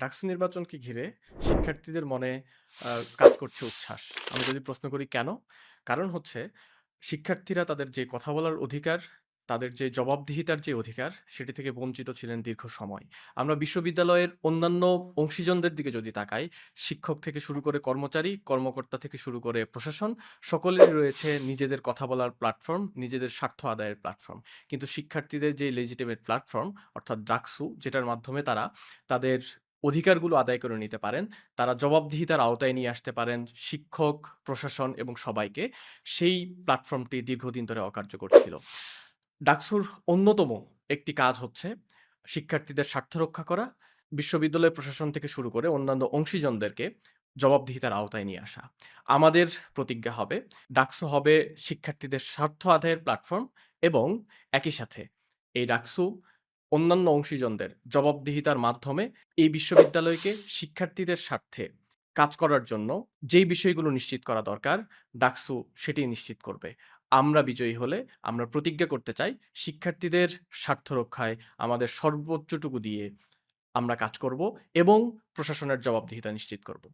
ডাকসু নির্বাচনকে ঘিরে শিক্ষার্থীদের মনে কাজ করছে উচ্ছ্বাস। আমি যদি প্রশ্ন করি কেন? কারণ হচ্ছে শিক্ষার্থীরা তাদের যে কথা বলার অধিকার, তাদের যে জবাবদিহিতার যে অধিকার, সেটি থেকে বঞ্চিত ছিলেন দীর্ঘ সময়। আমরা বিশ্ববিদ্যালয়ের অন্যান্য অংশীজনদের দিকে যদি তাকাই, শিক্ষক থেকে শুরু করে কর্মচারী, কর্মকর্তা থেকে শুরু করে প্রশাসন, সকলেরই রয়েছে নিজেদের কথা বলার প্ল্যাটফর্ম, নিজেদের স্বার্থ আদায়ের প্ল্যাটফর্ম। কিন্তু শিক্ষার্থীদের যে লেজিটিমেট প্ল্যাটফর্ম অর্থাৎ ডাকসু, যেটার মাধ্যমে তারা তাদের অধিকারগুলো আদায় করে নিতে পারেন, তারা জবাবদিহিতার আওতায় নিয়ে আসতে পারেন শিক্ষক, প্রশাসন এবং সবাইকে। সেই প্ল্যাটফর্মটি দীর্ঘদিন ধরে অকার্যকর ছিল। ডাকসুর অন্যতম একটি কাজ হচ্ছে শিক্ষার্থীদের স্বার্থ রক্ষা করা, বিশ্ববিদ্যালয় প্রশাসন থেকে শুরু করে অন্যান্য অংশীজনদেরকে জবাবদিহিতার আওতায় নিয়ে আসা। আমাদের প্রতিজ্ঞা হবে, ডাকসু হবে শিক্ষার্থীদের স্বার্থ আদায়ের প্ল্যাটফর্ম এবং একই সাথে এই ডাকসু অন্যান্য অংশীজনদের জবাবদিহিতার মাধ্যমে এই বিশ্ববিদ্যালয়কে শিক্ষার্থীদের স্বার্থে কাজ করার জন্য যেই বিষয়গুলো নিশ্চিত করা দরকার, ডাকসু সেটিই নিশ্চিত করবে। আমরা বিজয়ী হলে আমরা প্রতিজ্ঞা করতে চাই, শিক্ষার্থীদের স্বার্থ রক্ষায় আমাদের সর্বোচ্চটুকু দিয়ে আমরা কাজ করব এবং প্রশাসনের জবাবদিহিতা নিশ্চিত করব।